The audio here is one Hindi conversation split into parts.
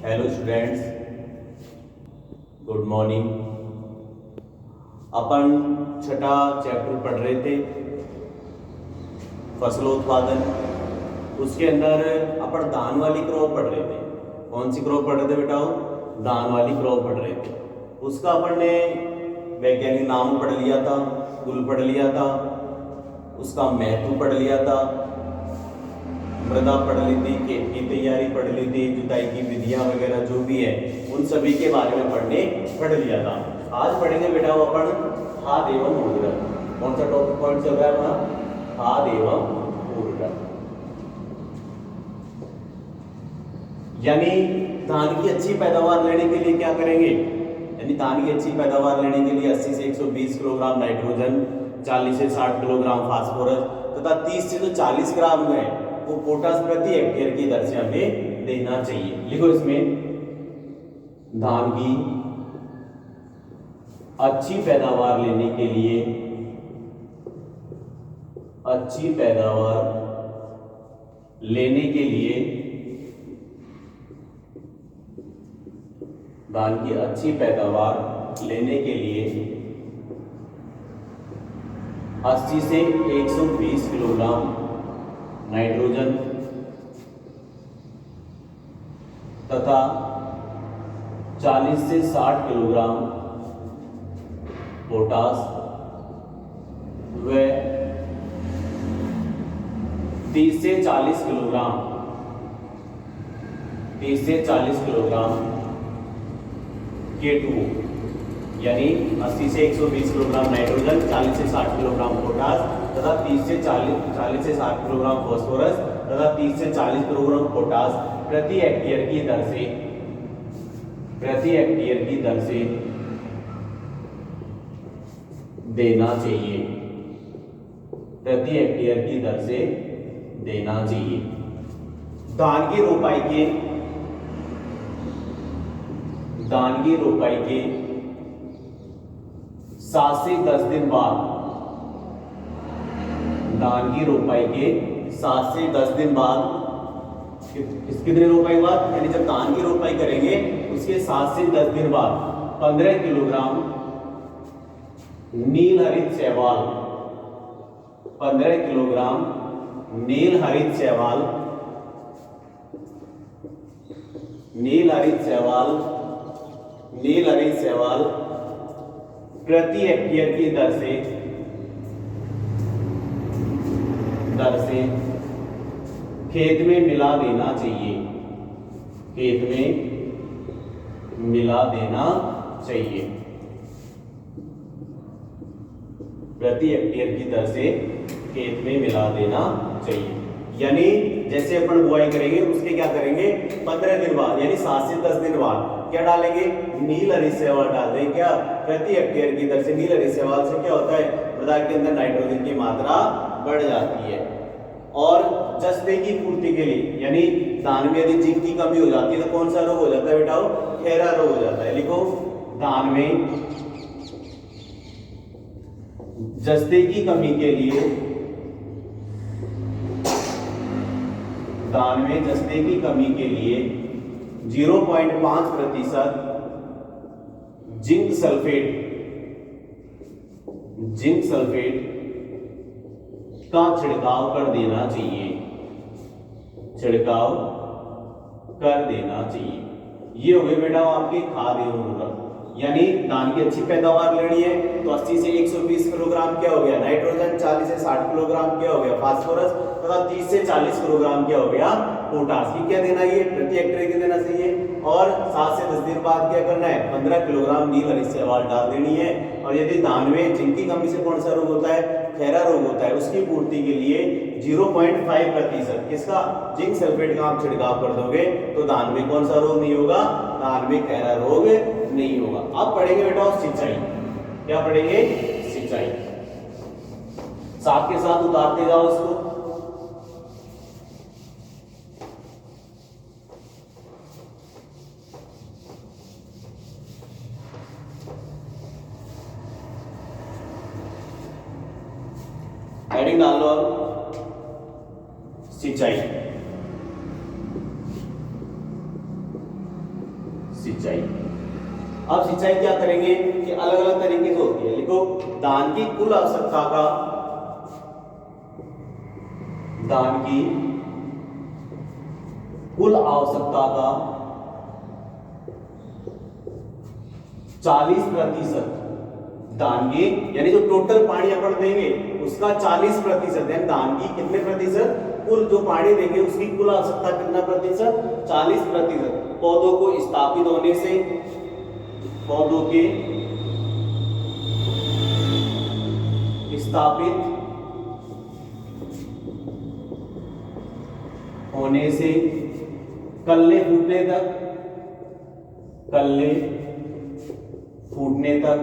Hello students, good morning. अपन छठा चैप्टर पढ़ रहे थे फसलोत्पादन। उसके अंदर अपन धान वाली क्रॉप पढ़ रहे थे। कौन सी क्रॉप पढ़ रहे थे बेटा? धान वाली क्रॉप पढ़ रहे थे। उसका अपन ने वैज्ञानिक नाम पढ़ लिया था, कुल पढ़ लिया था, उसका महत्व पढ़ लिया था, मृदा पढ़ ली थी, खेत की तैयारी पढ़ ली थी, जुताई की विधियां वगैरह जो भी है उन सभी के बारे में पढ़ लिया था। आज पढ़ेंगे बेटा वो अपन खाद एवं उर्वरक। कौन सा टॉपिक पॉइंट चल रहा है अपना? खाद एवं उर्वरक। यानी धान की अच्छी पैदावार लेने के लिए क्या करेंगे? यानी धान की अच्छी पैदावार लेने के लिए 80 से 120 किलोग्राम नाइट्रोजन, 40 से 60 किलोग्राम फास्फोरस तथा 30 से 40 ग्राम में वो पोटास प्रति हेक्टेयर की दर से हमें देना चाहिए। लिखो इसमें, धान की अच्छी पैदावार लेने के लिए धान की अच्छी पैदावार लेने के लिए 80 से 120 किलोग्राम नाइट्रोजन तथा 40 से 60 किलोग्राम पोटास व 30 से 40 किलोग्राम K2O, यानी 80 से 120 किलोग्राम नाइट्रोजन, 40 से 60 किलोग्राम पोटास तथा 30 से 60 किलोग्राम फास्फोरस तथा 30 से 40 किलोग्राम पोटास प्रति हेक्टेयर की दर से देना चाहिए। धान की रोपाई के 7 से 10 दिन बाद, कितने रोपाई बाद? यानी जब धान की रोपाई करेंगे उसके 7 से 10 दिन बाद 15 किलोग्राम नील हरित शैवाल, 15 किलोग्राम नील हरित शैवाल प्रति हेक्टेयर की दर से खेत में मिला देना चाहिए। प्रति हेक्टेयर की दर से खेत में मिला देना चाहिए। यानी जैसे अपन बुआई करेंगे उसके क्या करेंगे? 15 दिन बाद यानी 7 से 10 दिन बाद क्या डालेंगे? नील हरित शैवाल डाल देंगे। क्या? प्रति हेक्टेयर की दर से। नील हरित शैवाल से क्या होता है? मृदा के अंदर नाइट्रोजन की मात्रा बढ़ जाती है। और जस्ते की पूर्ति के लिए, यानी धान में यदि जिंक की कमी हो जाती है तो कौन सा रोग हो जाता है बेटा? खैरा रोग हो जाता है। लिखो, धान में जस्ते की कमी के लिए 0.5% जिंक सल्फेट का छिड़काव कर देना चाहिए। ये हो गए बेटा आपके खाद एवं उर्वरक। यानी धान की अच्छी पैदावार लेनी है तो 80 से 120 किलोग्राम क्या हो गया? नाइट्रोजन, 40 से 60 किलोग्राम क्या हो गया? फास्फोरस तथा 30 से 40 किलोग्राम क्या हो गया? पोटास। की क्या देना है? प्रति हेक्टेयर की देना चाहिए। और 7 से 10 दिन बाद क्या करना है? 15 किलोग्राम नील हरित शैवाल डाल देनी है। और यदि धान में जिंक की कमी से कौन सा रोग होता है? खैरा रोग होता है। उसकी पूर्ति के लिए 0.5% किसका? जिंक सल्फेट का आप छिड़काव कर दोगे तो धान में कौन सा रोग नहीं होगा? धान में खैरा रोग नहीं होगा। अब पढ़ेंगे बेटा सिंचाई। क्या पढ़ेंगे? सिंचाई। साथ के साथ उतारते जाओ इसको। हेडिंग डाल लो अब, सिंचाई। सिंचाई। अब सिंचाई क्या करेंगे कि अलग अलग तरीके से होती है। लिखो, धान की कुल आवश्यकता का, धान की कुल आवश्यकता का 40% धान की, यानी जो टोटल पानी अपन देंगे उसका 40%, यानी धान की कितने प्रतिशत, कुल जो पानी देंगे उसकी कुल आवश्यकता कितना प्रतिशत, 40%। पौधों को स्थापित होने से, पौधों के स्थापित होने से कल्ले फूटने तक, कल्ले फूटने तक,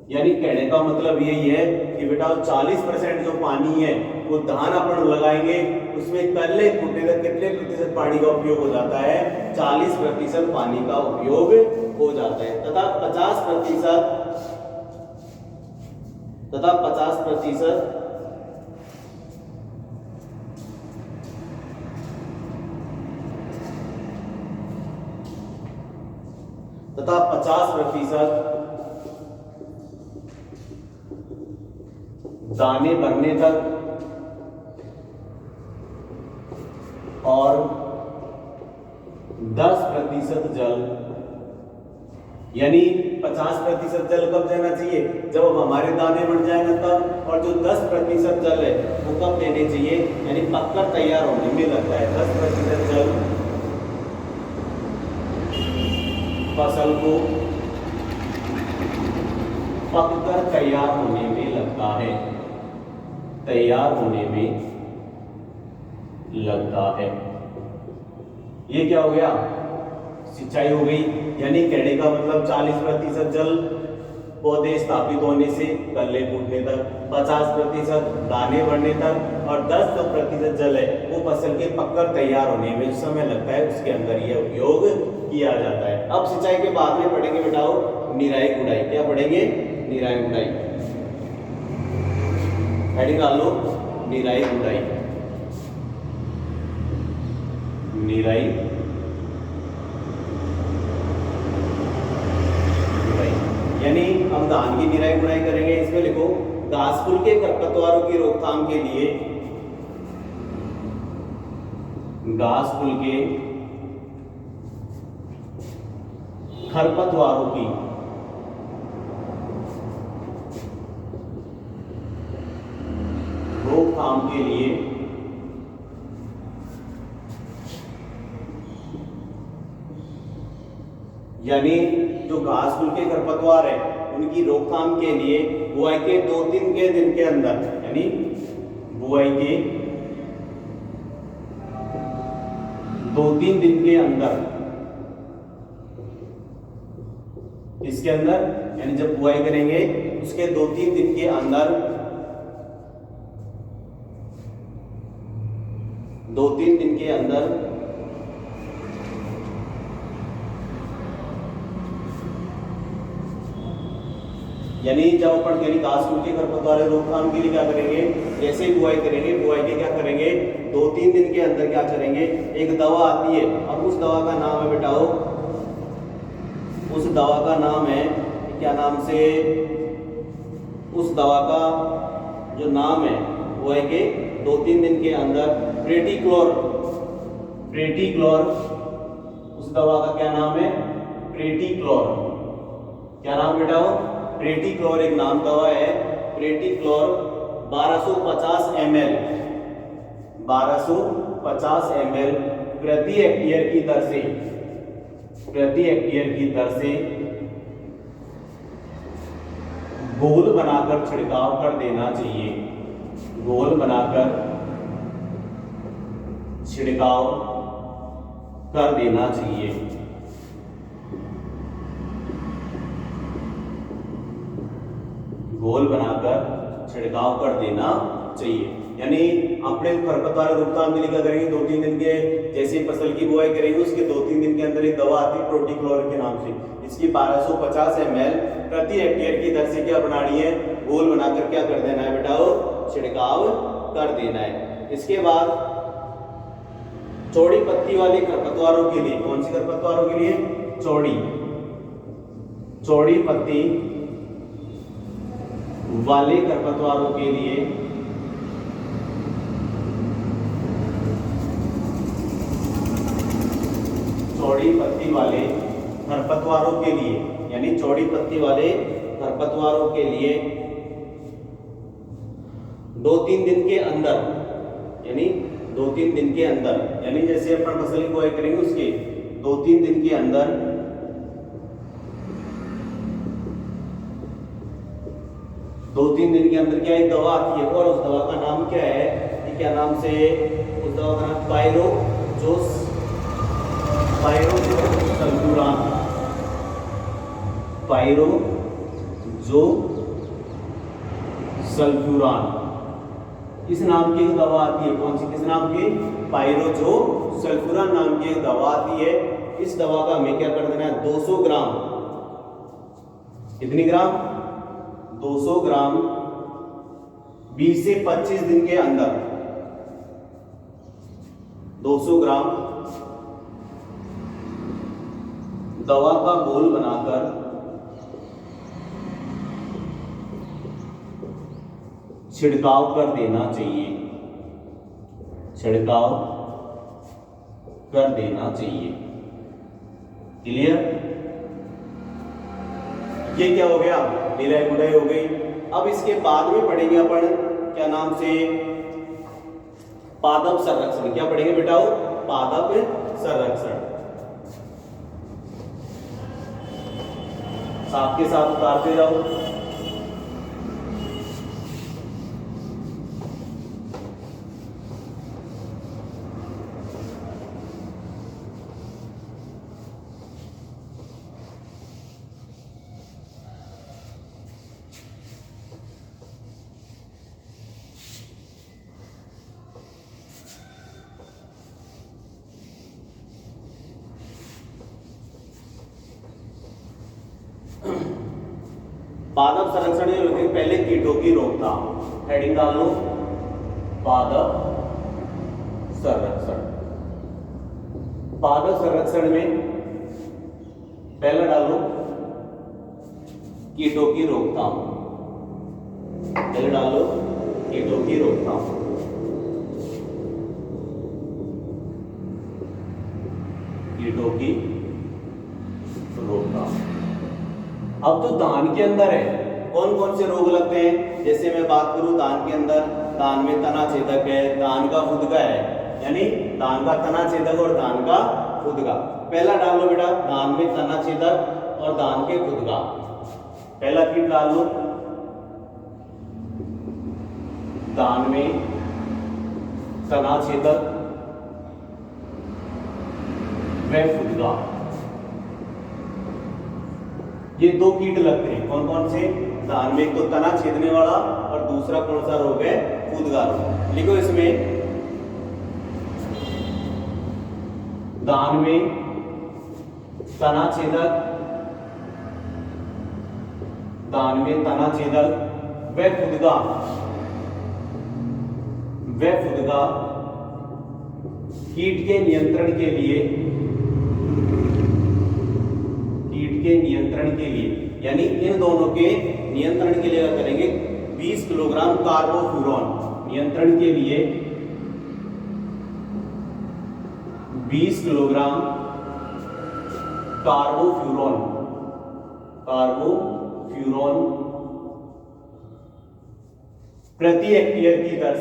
यानी कहने का मतलब यही है कि बेटा 40% जो पानी है वो धान अपन लगाएंगे उसमें कल्ले फूटने तक कितने प्रतिशत पानी का उपयोग हो जाता है, 40% पानी का उपयोग हो जाता है। तथा 50% तथा 50% तथा 50% दाने भरने तक और 10% जल, यानी 50% जल कब देना चाहिए, जब अब हमारे दाने बन जाए ना तब, और जो 10% जल है वो कब देने चाहिए, यानी पककर तैयार होने में लगता है। 10% जल फसल को पककर तैयार होने में लगता है, तैयार होने में लगता है। ये क्या हो गया, सिंचाई हो गई। यानी कहने का मतलब 40% जल पौधे स्थापित होने से कल्ले फूटने तक, 50% दाने बढ़ने तक, और 10% जल है वो फसल के पककर तैयार होने में जो समय लगता है उसके अंदर यह उपयोग किया जाता है। अब सिंचाई के बाद में पढ़ेंगे बेटाओ निराई गुड़ाई। क्या पढ़ेंगे, निराई गुड़ाई। हेडिंग डालो निराई गुड़ाई, निराई गुड़ाई, यानी हम धान की निराई गुड़ाई करेंगे। इसमें लिखो, घास फूल के खरपतवारों की रोकथाम के लिए, घास फूल के खरपतवारों की रोकथाम के लिए यानी जो घास फूल के खरपतवार है उनकी रोकथाम के लिए बुआई के 2-3 के दिन के अंदर, यानी बुआई के 2-3 दिन के अंदर, इसके अंदर यानी जब बुआई करेंगे उसके 2-3 दिन के अंदर, 2-3 दिन के अंदर यानी जब अपन यानी घास फूल के खरपतवार रोकथाम के लिए क्या करेंगे, जैसे ही बुआई करेंगे, बुआई के क्या करेंगे 2-3 दिन के अंदर क्या करेंगे, एक दवा आती है। अब उस दवा का नाम है बेटाओ, उस दवा का नाम है क्या नाम से, उस दवा का जो नाम है वो है कि 2-3 दिन के अंदर प्रेटिक्लोर, प्रेटिक्लोर, उस दवा का क्या नाम है, प्रेटिक्लोर। क्या नाम बेटाओ, प्रेटिक्लोर एक नाम दवा है, प्रेटिक्लोर 1250 ml, 1250 ml प्रति हेक्टेयर की दर से, प्रति हेक्टेयर की दर से घोल बनाकर छिड़काव कर देना चाहिए, घोल बनाकर छिड़काव कर देना चाहिए। घोल बनाकर छिड़काव कर देना चाहिए। यानी अपने खरपतवार रोकथाम के लिए क्या करेंगे, 2-3 दिन के जैसे फसल की बुआई करेंगे उसके 2-3 दिन के अंदर एक दवा आती है प्रोटिक्लोर के नाम से, इसकी 1250 ml प्रति हेक्टेयर की दर से क्या बनानी है, घोल बनाकर क्या कर देना है बेटा, छिड़काव कर देना है। इसके बाद चौड़ी पत्ती वाले खरपतवारों के लिए, कौन सी खरपतवारों के लिए? चौड़ी पत्ती वाले खरपतवारों के लिए चौड़ी पत्ती वाले खरपतवारों के लिए, यानी चौड़ी पत्ती वाले खरपतवारों के लिए 2-3 दिन के अंदर, यानी 2-3 दिन के अंदर, यानी जैसे अपन फसल की बुआई करेंगे उसके 2-3 दिन के अंदर 2-3 दिन के अंदर क्या एक दवा आती है, और उस दवा का नाम क्या है? कि क्या नाम से उस दवा का नाम? पायरोजोसल्फ्यूरान। पायरोजोसल्फ्यूरान इस नाम की एक दवा आती है। कौन सी? किस नाम की? पायरोजोसल्फ्यूरान नाम की एक दवा आती है। इस दवा का हमें क्या कर देना है? 200 ग्राम। कितनी ग्राम? 200 ग्राम 20 से 25 दिन के अंदर 200 ग्राम दवा का घोल बनाकर छिड़काव कर देना चाहिए। छिड़काव कर देना चाहिए। क्लियर? ये क्या हो गया? निराई गुड़ाई हो गई। अब इसके बाद में पढ़ेंगे अपन क्या नाम से? पादप संरक्षण। क्या पढ़ेंगे बेटाओ? पादप संरक्षण। साथ के साथ उतारते जाओ। पादप संरक्षण में पहले कीटों की रोकथाम। हेडिंग डाल लो, पादप संरक्षण। पादप संरक्षण में पहला डालो कीटों की रोकथाम। पहले डालो कीटों की रोकथाम। कीटों की रोकथाम। अब तो धान के अंदर है, कौन कौन से रोग लगते हैं? जैसे मैं बात करूं धान के अंदर, धान में तना छेदक है, धान का फुदका है, यानी धान का तना छेदक और धान का फुदका। पहला डाल लो बेटा, धान में तना छेदक और धान के फुदका। पहला कीट डाल लो, धान में तना छेदक व फुदका। ये दो कीट लगते हैं। कौन कौन से? धान में एक तो तना छेदने वाला और दूसरा कौन सा रोग है? फुदका रोग। लिखो इसमें, धान में तना छेदक, धान में तना छेदक व फुदका, कीट के नियंत्रण के लिए, यानी इन दोनों के नियंत्रण के लिए क्या करेंगे? 20 किलोग्राम कार्बोफ्यूरॉन। नियंत्रण के लिए 20 किलोग्राम कार्बोफ्यूरॉन प्रति हेक्टेयर की दर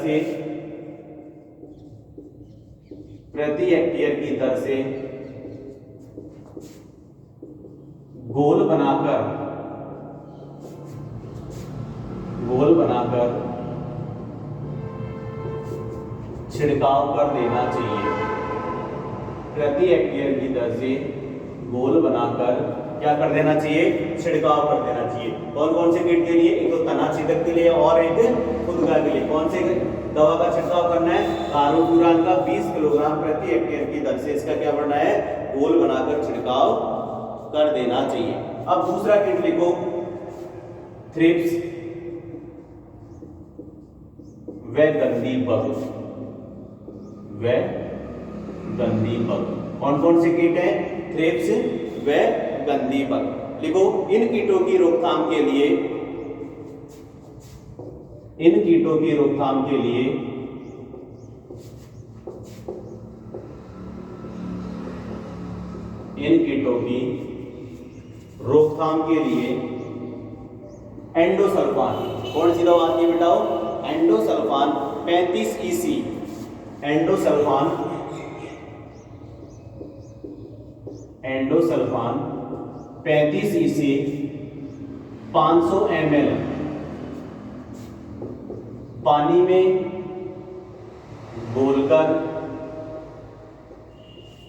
से घोल बनाकर छिड़काव कर देना चाहिए। प्रति हेक्टेयर की दर से घोल बनाकर क्या कर देना चाहिए? छिड़काव कर देना चाहिए। कौन कौन से कीट के लिए? एक तो तना छेदक के लिए और एक फुदका के लिए। कौन से दवा का छिड़काव करना है? कार्बोफ्यूरॉन का 20 किलोग्राम प्रति हेक्टेयर की दर से इसका क्या करना है? घोल बनाकर छिड़काव कर देना चाहिए। अब दूसरा कीट लिखो, थ्रिप्स व गंदी बग। गंदी बग। कौन कौन से कीट हैं? थ्रिप्स व गंदी बग। लिखो, इन कीटों की रोकथाम के लिए, इन कीटों की रोकथाम के लिए इन कीटों की रोकथाम के लिए एंडोसल्फान, कौन सी दवा आती है बेटाओ? Endosulfan 35 EC, endosulfan 35 EC 500 ml पानी में घोलकर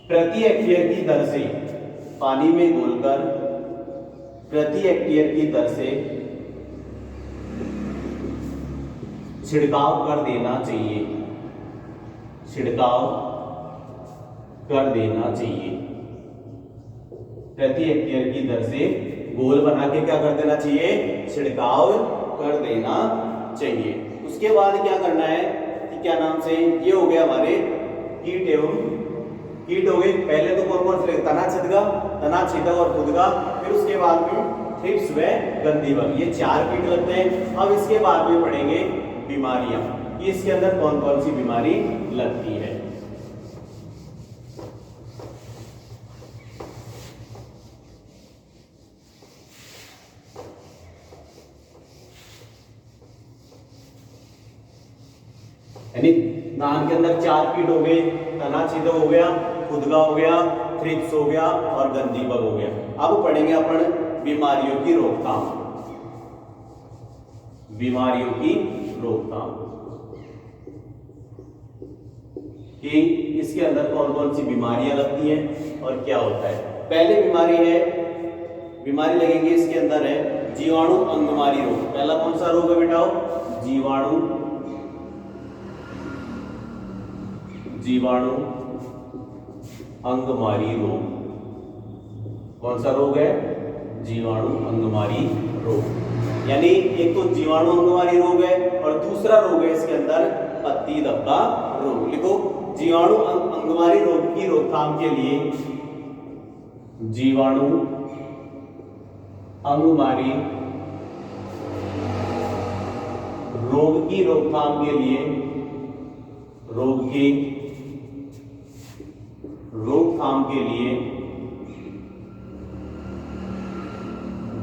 प्रति हेक्टेयर की दर से, पानी में घोलकर प्रति हेक्टेयर की दर से छिड़काव कर देना चाहिए, छिड़काव कर देना चाहिए। प्रति हेक्टेयर की दर से घोल बना के क्या कर देना चाहिए? छिड़काव कर देना चाहिए। उसके बाद क्या करना है कि क्या नाम से, ये हो गया हमारे कीट एवं कीट हो गए। पहले तो कौन कौन से? तना छेदक और खुदका, फिर उसके बाद में थ्रिप्स व गंदी बग, ये 4 कीट लगते हैं। अब इसके बाद में पढ़ेंगे बीमारियां कि इसके अंदर कौन कौन सी बीमारी लगती है। यानी धान के अंदर 4 कीट हो गए, तना छेदक हो गया, खुदका हो गया, थ्रिप्स हो गया और गंदी बग हो गया। अब पढ़ेंगे अपन बीमारियों की रोकथाम, बीमारियों की रोकथाम कि इसके अंदर कौन कौन सी बीमारियां लगती हैं और क्या होता है। पहले बीमारी लगेंगी इसके अंदर है जीवाणु अंगमारी रोग। पहला कौन सा रोग है बेटाओ? जीवाणु अंगमारी रोग। कौन सा रोग है? जीवाणु अंगमारी रोग। यानी एक तो जीवाणु अंगमारी रोग है और दूसरा रोग है इसके अंदर पत्ती धब्बा रोग। लिखो, जीवाणु अंगमारी रोग की रोकथाम के लिए, जीवाणु अंगमारी रोग की रोकथाम के लिए, रोग की रोकथाम के लिए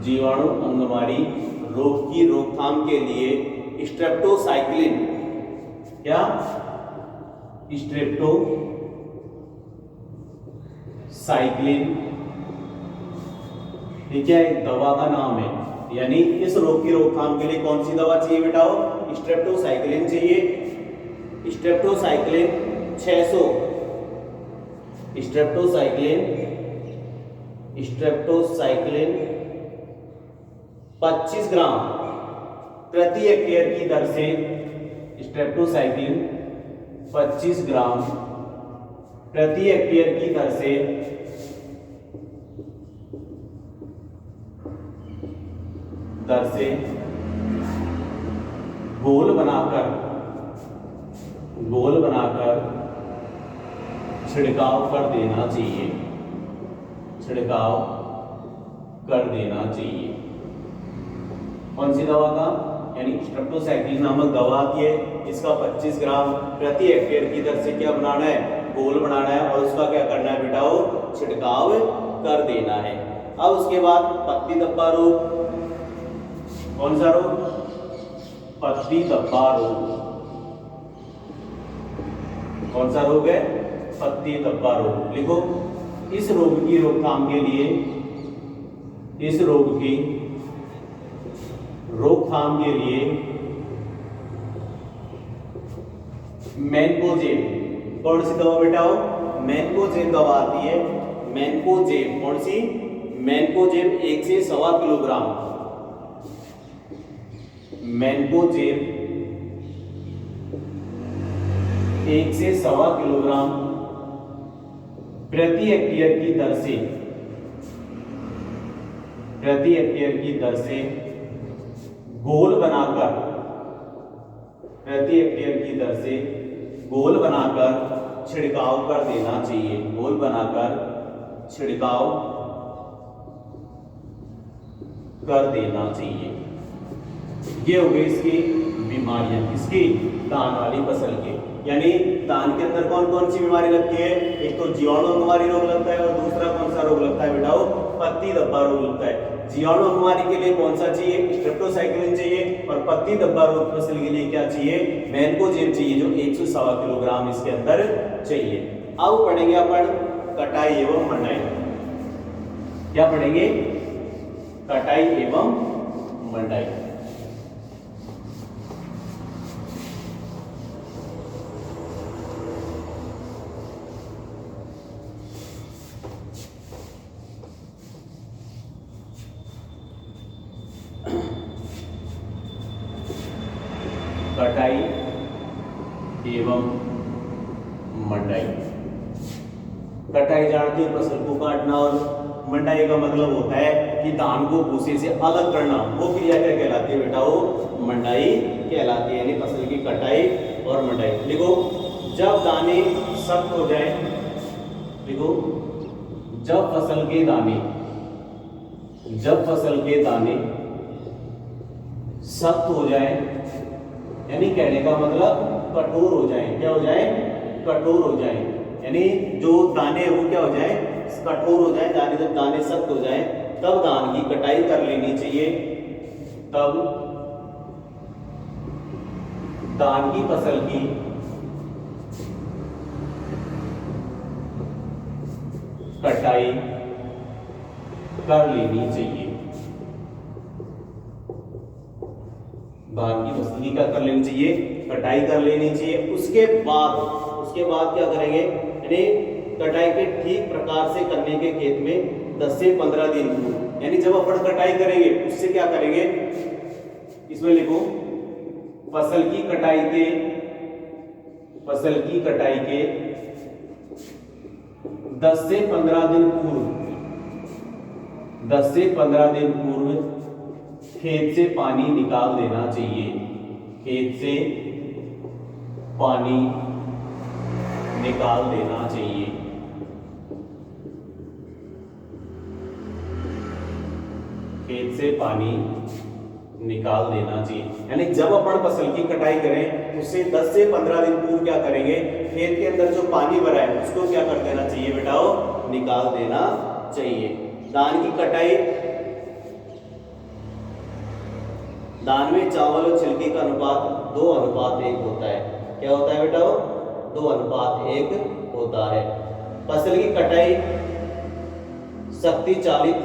जीवाणु अंगमारी रोग की रोकथाम के लिए स्ट्रेप्टोसाइक्लिन, क्या? स्ट्रेप्टोसाइक्लिन, ठीक है, एक दवा का नाम है। यानी इस रोग की रोकथाम के लिए कौन सी दवा चाहिए बेटाओ? स्ट्रेप्टोसाइक्लिन चाहिए। स्ट्रेप्टोसाइक्लिन 600, स्ट्रेप्टोसाइक्लिन 25 ग्राम प्रति हेक्टेयर की दर से, स्ट्रेप्टोसाइक्लिन 25 ग्राम प्रति हेक्टेयर की दर से घोल बनाकर छिड़काव कर देना चाहिए, छिड़काव कर देना चाहिए। कौन सी दवा का? यानी स्ट्रेप्टोसाइक्लिन नामक दवा आती है, इसका 25 ग्राम प्रति हेक्टेयर की दर से क्या बनाना है? घोल बनाना है और उसका क्या करना है बेटाओ? छिड़काव कर देना है। अब उसके बाद पत्ती धब्बा रोग। कौन सा रोग? पत्ती धब्बा रोग। कौन सा रोग है? पत्ती धब्बा रोग। लिखो, इस रोग की रोकथाम के लिए, इस रोग की रोकथाम के लिए मैनकोजेब, कौन सी दवा बेटाओ? मैनकोजेब दवा आती है। मैनकोजेब, कौन सी? मैनकोजेब 1 से 1.25 किलोग्राम, मैनकोजेब 1 से 1.25 किलोग्राम प्रति हेक्टेयर की दर से, प्रति हेक्टेयर की दर से घोल बनाकर, प्रति हेक्टेयर की दर से घोल बनाकर छिड़काव कर देना चाहिए, घोल बनाकर छिड़काव कर देना चाहिए। ये हो गई इसकी बीमारियां, इसकी धान वाली फसल के। यानी धान के अंदर कौन कौन सी बीमारी लगती है? एक तो जीवाणु अंगमारी रोग लगता है, और दूसरा कौन सा रोग लगता है बेटाओ? पत्ती धब्बा रोग लगता है। जीवाणु अंगमारी के लिए कौन सा चाहिए? स्ट्रेप्टोसाइक्लिन चाहिए, और पत्ती धब्बा रोग फसल के लिए क्या चाहिए? मैनकोजेब चाहिए, जो 100 किलोग्राम इसके अंदर चाहिए। अब पढ़ेंगे अपन कटाई एवं मंडाई। क्या पढ़ेंगे? कटाई एवं मंडाई। कटाई एवं मंडाई। कटाई जानते हैं फसल को काटना, और मंडाई का मतलब होता है कि धान को भूसे से अलग करना। वो क्रिया क्या कहलाती है बेटा? वो मंडाई कहलाती है, यानी फसल की कटाई और मंडाई। लिखो, जब दाने सख्त हो जाए, लिखो, जब फसल के दाने सख्त हो जाए, यानी कहने का मतलब कठोर हो जाए। क्या हो जाए? कठोर हो जाए, यानी जो दाने हैं वो क्या हो जाए? कठोर हो जाए। दाने जब दाने सख्त हो जाए तब धान की कटाई कर लेनी चाहिए। तब धान की फसल की कटाई कर लेनी चाहिए। धान की फसल की क्या कर लेनी चाहिए? कटाई कर लेनी चाहिए। उसके बाद क्या करेंगे? यानी कटाई के ठीक प्रकार से करने के खेत में 10 से 15 दिन, यानी जब अपन कटाई करेंगे उससे क्या करेंगे? इसमें लिखो, फसल की कटाई के 10 से 15 दिन पूर्व खेत से पानी निकाल देना चाहिए। खेत से पानी निकाल देना चाहिए। खेत से पानी निकाल देना चाहिए, यानी जब अपन फसल की कटाई करें उससे 10 से 15 दिन पूर्व क्या करेंगे? खेत के अंदर जो पानी भरा है उसको क्या कर देना चाहिए बेटाओ? निकाल देना चाहिए। धान की कटाई, धान में चावल और छिलके का अनुपात 2:1 होता है। क्या होता है बेटा? 2:1 होता है। फसल की कटाई शक्ति चालित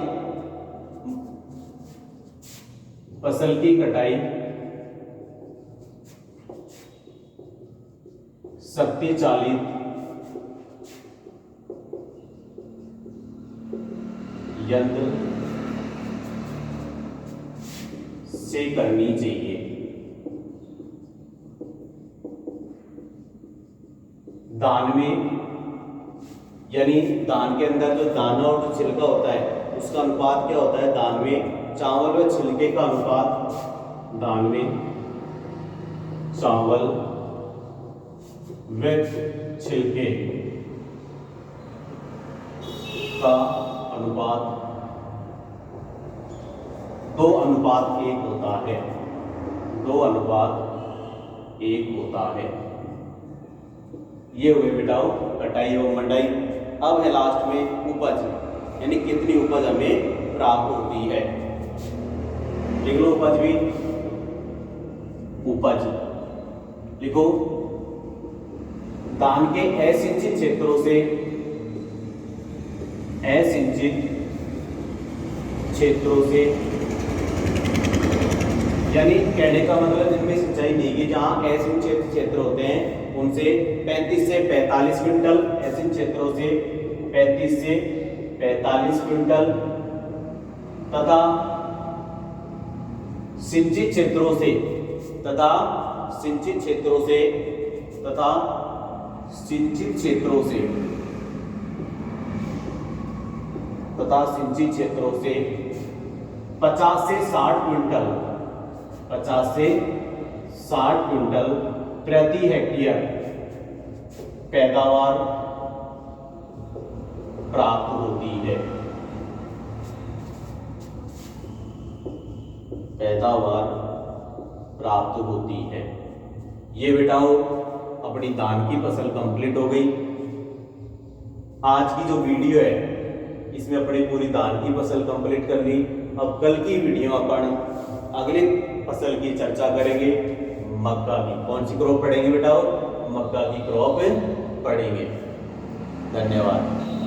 यंत्र से करनी चाहिए। दान में, यानी दान के अंदर जो दाना और जो छिलका होता है उसका अनुपात क्या होता है? दान में चावल व छिलके का अनुपात, दान में चावल व छिलके का अनुपात 2:1 होता है। 2:1 होता है। ये हुए बेटाओ कटाई और मंडाई। अब है लास्ट में उपज, यानी कितनी उपज हमें प्राप्त होती है। लिख लो उपज भी। उपज लिखो, धान के असिंचित क्षेत्रों से, यानी कहने का मतलब जिनमें सिंचाई नहीं की, जहां असिंचित क्षेत्र होते हैं उनसे 35 से 45 क्विंटल, असिंचित क्षेत्रों से 35 से 45 क्विंटल, तथा सिंचित क्षेत्रों से सिंचित क्षेत्रों से 50 से 60 क्विंटल प्रति हेक्टेयर पैदावार प्राप्त होती है। पैदावार प्राप्त होती है। ये बेटाओ अपनी धान की फसल कंप्लीट हो गई। आज की जो वीडियो है इसमें अपनी पूरी धान की फसल कंप्लीट कर ली। अब कल की वीडियो अपन अगली फसल की चर्चा करेंगे, मक्का की। कौन सी क्रॉप पढ़ेंगे बेटाओ? मक्का की क्रॉप पढ़ेंगे। धन्यवाद।